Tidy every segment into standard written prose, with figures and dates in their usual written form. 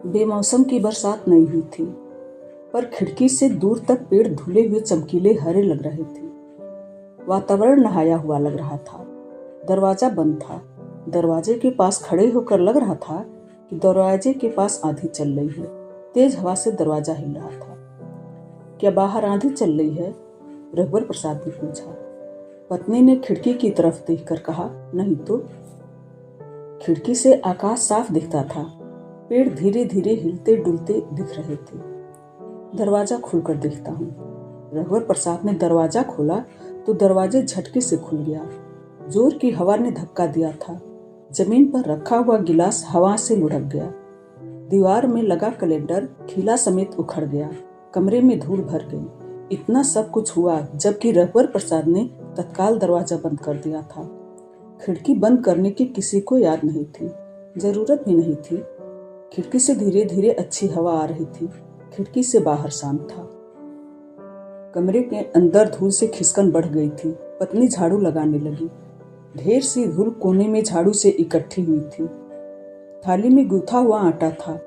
बेमौसम की बरसात नहीं हुई थी, पर खिड़की से दूर तक पेड़ धुले हुए चमकीले हरे लग रहे थे। वातावरण नहाया हुआ लग रहा था। दरवाजा बंद था। दरवाजे के पास खड़े होकर लग रहा था कि दरवाजे के पास आंधी चल रही है। तेज हवा से दरवाजा हिल रहा था। क्या बाहर आंधी चल रही है? रघुवर प्रसाद ने पूछा। पत्नी ने खिड़की की तरफ देखकर कहा, नहीं तो। खिड़की से आकाश साफ दिखता था। पेड़ धीरे धीरे हिलते डुलते दिख रहे थे। दरवाजा खुलकर देखता हूँ। रघुवर प्रसाद ने दरवाजा खोला तो दरवाजे झटके से खुल गया। जोर की हवा ने धक्का दिया था। जमीन पर रखा हुआ गिलास हवा से लुढ़क गया। दीवार में लगा कैलेंडर खिला समेत उखड़ गया। कमरे में धूल भर गई। इतना सब कुछ हुआ जबकि रघुवर प्रसाद ने तत्काल दरवाजा बंद कर दिया था। खिड़की बंद करने की किसी को याद नहीं थी, जरूरत भी नहीं थी। खिड़की से धीरे धीरे अच्छी हवा आ रही थी। खिड़की से बाहर शांत था। कमरे के अंदर धूल से खिसकन बढ़ गई थी। पत्नी झाड़ू लगाने लगी। ढेर सी धूल कोने में झाड़ू से इकट्ठी हुई थी। थाली में गूथा हुआ आटा था।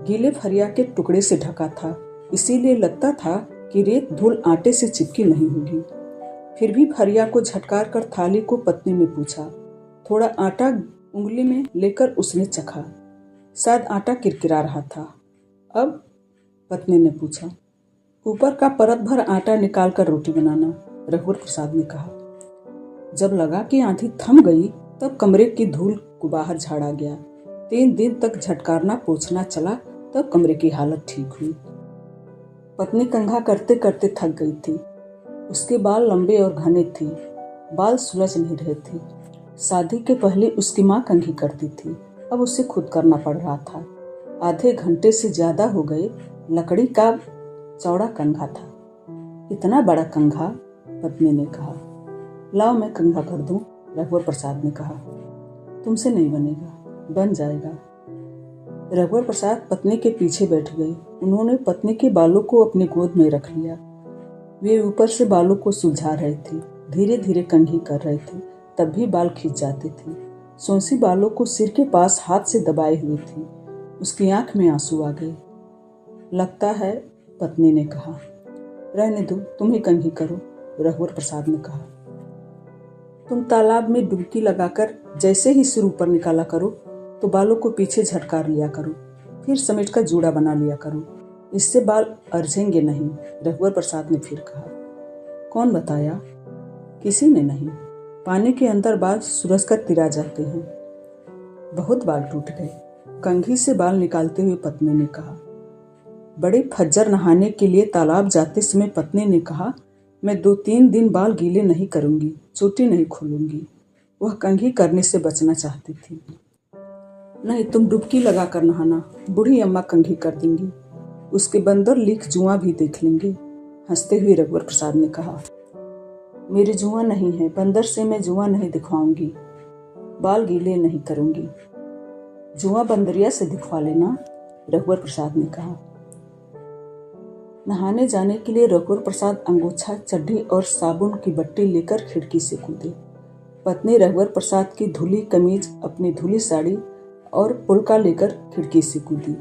गीले फरिया के टुकड़े से ढका था, इसीलिए लगता था कि रेत धूल आटे से चिपकी नहीं होगी। फिर भी फरिया को झटकार कर थाली को पत्नी ने पूछा। थोड़ा आटा उंगली में लेकर उसने चखा। शायद आटा किरकिरा रहा था। अब? पत्नी ने पूछा। ऊपर का परत भर आटा निकालकर रोटी बनाना, रघुवर प्रसाद ने कहा। जब लगा कि आंधी थम गई तब कमरे की धूल को बाहर झाड़ा गया। 3 दिन तक झटकारना पोंछना चला, तब कमरे की हालत ठीक हुई। पत्नी कंघा करते करते थक गई थी। उसके बाल लंबे और घने थे। बाल सुलझ नहीं रहे थे। शादी के पहले उसकी माँ कंघी करती थी, अब उसे खुद करना पड़ रहा था। आधे घंटे से ज्यादा हो गए। लकड़ी का चौड़ा कंघा था। इतना बड़ा कंघा? पत्नी ने कहा। लाओ मैं कंघा कर दूं, रघुवर प्रसाद ने कहा। तुमसे नहीं बनेगा, बन जाएगा। रघुवर प्रसाद पत्नी के पीछे बैठ गए। उन्होंने पत्नी के बालों को अपनी गोद में रख लिया। वे ऊपर से बालों को सुलझा रहे थे, धीरे धीरे कंघी कर रहे थे, तब भी बाल खींच जाते थे। सौंसी बालों को सिर के पास हाथ से दबाए हुए थी। उसकी आंख में आंसू आ गए। लगता है, पत्नी ने कहा। रहने दो, तुम ही कंघी करो, रघुवर प्रसाद ने कहा। तुम तालाब में डुबकी लगाकर जैसे ही सिर ऊपर निकाला करो तो बालों को पीछे झटकार लिया करो, फिर समेट कर जूड़ा बना लिया करो। इससे बाल अरझेंगे नहीं, रघुवर प्रसाद ने फिर कहा। कौन बताया? किसी ने नहीं। पानी के अंदर बाल सुलझ कर तिरा जाते हैं। बहुत बाल टूट गए, कंघी से बाल निकालते हुए पत्नी ने कहा। बड़े फज्जर नहाने के लिए तालाब जाते समय पत्नी ने कहा, मैं 2-3 दिन बाल गीले नहीं करूंगी, चोटी नहीं खोलूंगी। वह कंघी करने से बचना चाहती थी। नहीं, तुम डुबकी लगा कर नहाना, बूढ़ी अम्मा कंघी कर देंगी। उसके बंदर लीक जुआ भी देख लेंगे, हंसते हुए रघुवर प्रसाद ने कहा। मेरी जुआ नहीं है, बंदर से मैं जुआ नहीं दिखवाऊंगी, बाल गीले नहीं करूंगी। जुआ बंदरिया से दिखवा लेना, रघुवर प्रसाद ने कहा। नहाने जाने के लिए रघुवर प्रसाद अंगोछा, चड्ढी और साबुन की बट्टी लेकर खिड़की से कूदे। पत्नी रघुवर प्रसाद की धुली कमीज, अपनी धुली साड़ी और पुलका लेकर खिड़की से कूदी।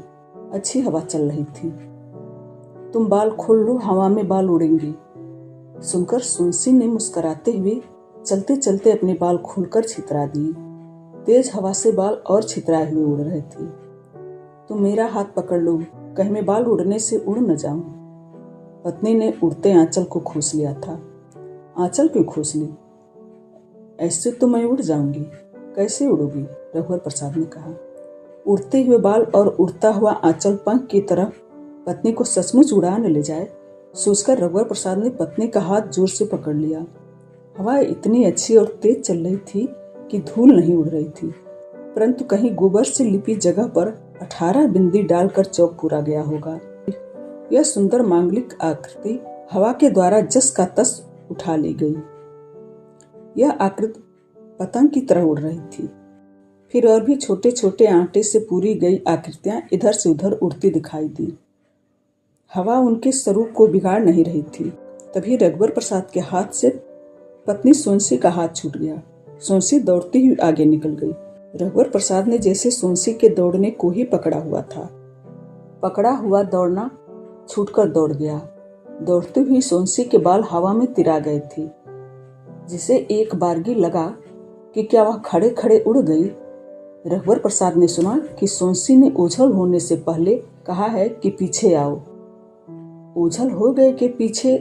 अच्छी हवा चल रही थी। तुम बाल खोल लो, हवा में बाल उड़ेंगे, सुनकर सुनसी ने मुस्कुराते हुए चलते चलते अपने बाल खोलकर छितरा दिए। तेज हवा से बाल और छितराए हुए उड़ रहे थे। तुम मेरा हाथ पकड़ लो, कहीं मैं बाल उड़ने से उड़ न जाऊं। पत्नी ने उड़ते आंचल को खोस लिया था। आंचल क्यों खोस ली? ऐसे तो मैं उड़ जाऊंगी। कैसे उड़ोगी? रघुवर प्रसाद ने कहा। उड़ते हुए बाल और उड़ता हुआ आंचल पंख की तरफ पत्नी को सचमुच उड़ा न ले जाए, सोचकर रघुवर प्रसाद ने पत्नी का हाथ जोर से पकड़ लिया। हवा इतनी अच्छी और तेज चल रही थी कि धूल नहीं उड़ रही थी, परंतु कहीं गोबर से लिपी जगह पर 18 बिंदी डालकर चौक पूरा गया होगा। यह सुंदर मांगलिक आकृति हवा के द्वारा जस का तस उठा ली गई। यह आकृति पतंग की तरह उड़ रही थी। फिर और भी छोटे छोटे आटे से पूरी गई आकृतियां इधर से उधर उड़ती दिखाई दी। हवा उनके स्वरूप को बिगाड़ नहीं रही थी। तभी रघुवर प्रसाद के हाथ से पत्नी सोंसी का हाथ छूट गया। सोंसी दौड़ती हुई आगे निकल गई। रघुवर प्रसाद ने जैसे सोंसी के दौड़ने को ही पकड़ा हुआ था। पकड़ा हुआ दौड़ना छूटकर दौड़ गया। दौड़ती हुई सोनसी के बाल हवा में तिरा गए थे, जिसे एक बारगी लगा कि क्या वह खड़े खड़े उड़ गई। रघुवर प्रसाद ने सुना कि सोनसी ने ओझल होने से पहले कहा है कि पीछे आओ। ओझल हो गए के पीछे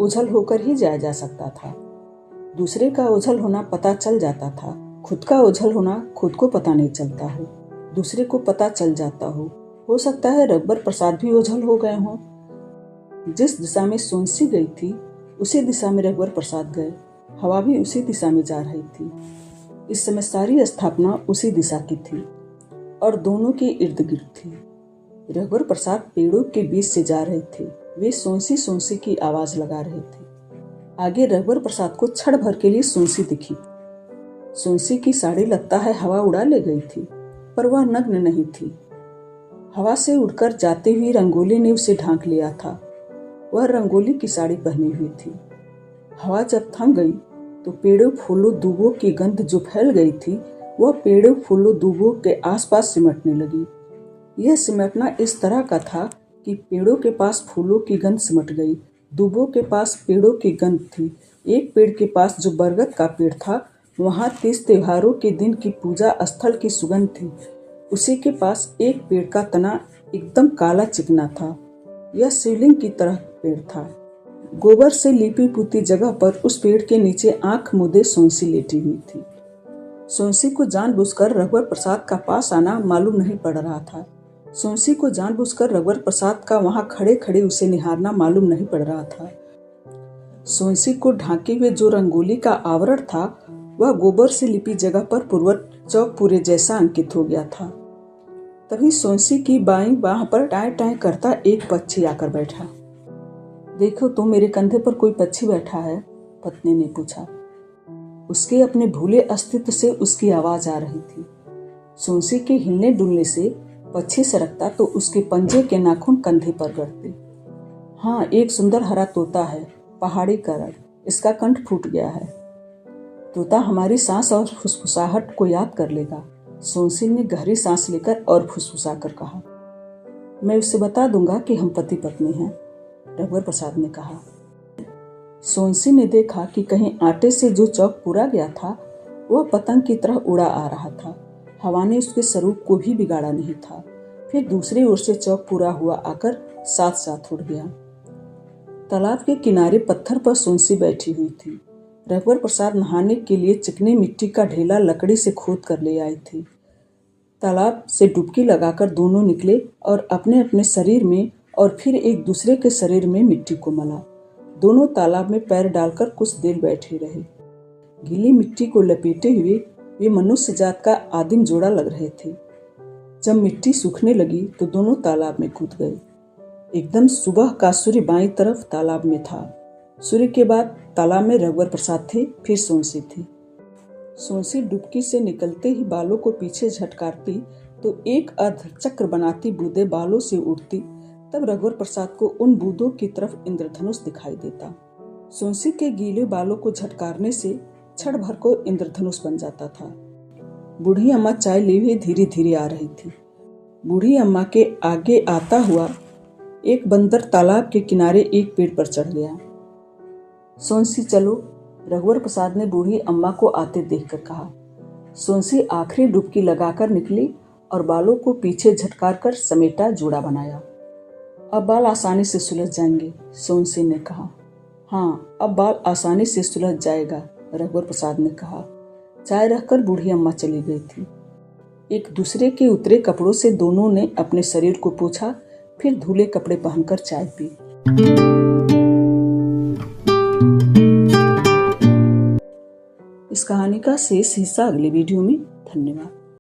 ओझल होकर ही जाया जा सकता था। दूसरे का ओझल होना पता चल जाता था, खुद का ओझल होना खुद को पता नहीं चलता हो, दूसरे को पता चल जाता हो सकता है रघुवर प्रसाद भी ओझल हो गए हों। जिस दिशा में सोनसी गई थी उसी दिशा में रघुवर प्रसाद गए। हवा भी उसी दिशा में जा रही थी। इस समय सारी स्थापना उसी दिशा की थी और दोनों के इर्द गिर्द थी। रघुवर प्रसाद पेड़ों के बीच से जा रहे थे। वे सोनसी सोनसी की आवाज लगा रहे थे। आगे रघुवर प्रसाद को क्षण भर के लिए सोनसी दिखी। सोनसी की साड़ी लगता है हवा उड़ा ले गई थी, पर वह नग्न नहीं थी। हवा से उड़कर जाती हुई रंगोली ने उसे ढांक लिया था। वह रंगोली की साड़ी पहनी हुई थी। हवा जब थम गई तो पेड़ों फूलों दूबों की गंध जो फैल गई थी वह पेड़ों फूलों दूबों के आसपास सिमटने लगी। यह सिमटना इस तरह का था कि पेड़ों के पास फूलों की गंध सिमट गई, दूबों के पास पेड़ों की गंध थी। एक पेड़ के पास जो बरगद का पेड़ था वहाँ 30 त्योहारों के दिन की पूजा स्थल की सुगंध थी। उसी के पास एक पेड़ का तना एकदम काला चिकना था। यह शिवलिंग की तरह पेड़ था। गोबर से लिपी पुती जगह पर उस पेड़ के नीचे आंख मूंदे सोनसी लेटी हुई थी। सोनसी को जानबूझकर रघुवर प्रसाद का पास आना मालूम नहीं पड़ रहा था। सोनसी को जानबूझकर रघुवर प्रसाद का वहां खड़े खड़े उसे निहारना मालूम नहीं पड़ रहा था। सोनसी को ढांके हुए जो रंगोली का आवरण था वह गोबर से लिपी जगह पर पूर्ववत चौक पूरे जैसा अंकित हो गया था। तभी सोनसी की बाईं बाह पर टाए टाए करता एक पक्षी आकर बैठा। देखो तो मेरे कंधे पर कोई पक्षी बैठा है, पत्नी ने पूछा। उसके अपने भूले अस्तित्व से उसकी आवाज आ रही थी। सोनसी के हिलने डुलने से पक्षी सरकता तो उसके पंजे के नाखून कंधे पर गड़ते। हाँ, एक सुंदर हरा तोता है, पहाड़ी करड़, इसका कंठ फूट गया है। तोता हमारी सांस और फुसफुसाहट को याद कर लेगा। सोनसी ने गहरी सांस लेकर और फुसफुसा कर कहा। मैं उसे बता दूंगा कि हम पति पत्नी हैं, रघुवर प्रसाद ने कहा। सोनसी ने देखा कि कहीं आटे से जो चौक पूरा गया था वह पतंग की तरह उड़ा आ रहा था। हवा ने उसके स्वरूप को भी बिगाड़ा नहीं था। फिर दूसरी ओर से चौक पूरा हुआ आकर साथ साथ उड़ गया। तालाब के किनारे पत्थर पर सोनसी बैठी हुई थी। रघुवर प्रसाद नहाने के लिए चिकनी मिट्टी का ढेला लकड़ी से खोद कर ले आए थे। तालाब से डुबकी लगाकर दोनों निकले और अपने अपने शरीर में और फिर एक दूसरे के शरीर में मिट्टी को मला। दोनों तालाब में पैर डालकर कुछ देर बैठे रहे। गीली मिट्टी को लपेटे हुए वे मनुष्य जात का आदिम जोड़ा लग रहे थे। जब मिट्टी सूखने लगी तो दोनों तालाब में कूद गए। एकदम सुबह का सूर्य बाईं तरफ तालाब में था। सूर्य के बाद तालाब में रघुवर प्रसाद थे, फिर सोनसी थी। सोनसी डुबकी से निकलते ही बालों को पीछे झटकारती तो एक अर्ध चक्र बनाती बूंदें बालों से उड़ती। तब रघुवर प्रसाद को उन बूंदों की तरफ इंद्रधनुष दिखाई देता। सोनसी के गीले बालों को झटकारने से क्षण भर को इंद्रधनुष बन जाता था। बूढ़ी अम्मा चाय लिए हुए धीरे धीरे आ रही थी। बूढ़ी अम्मा के आगे आता हुआ एक बंदर तालाब के किनारे एक पेड़ पर चढ़ गया। सोनसी चलो, रघुवर प्रसाद ने बूढ़ी अम्मा को आते देखकर कहा। सोनसी आखिरी डुबकी लगाकर निकली और बालों को पीछे झटकार कर समेटा जोड़ा बनाया। अब बाल आसानी से सुलझ जाएंगे, सोनसी ने कहा। हाँ, अब बाल आसानी से सुलझ जाएगा, रघुवर प्रसाद ने कहा। चाय रखकर बूढ़ी अम्मा चली गई थी। एक दूसरे के उतरे कपड़ों से दोनों ने अपने शरीर को पोंछा, फिर धुले कपड़े पहनकर चाय पी। इस कहानी का शेष हिस्सा अगले वीडियो में। धन्यवाद।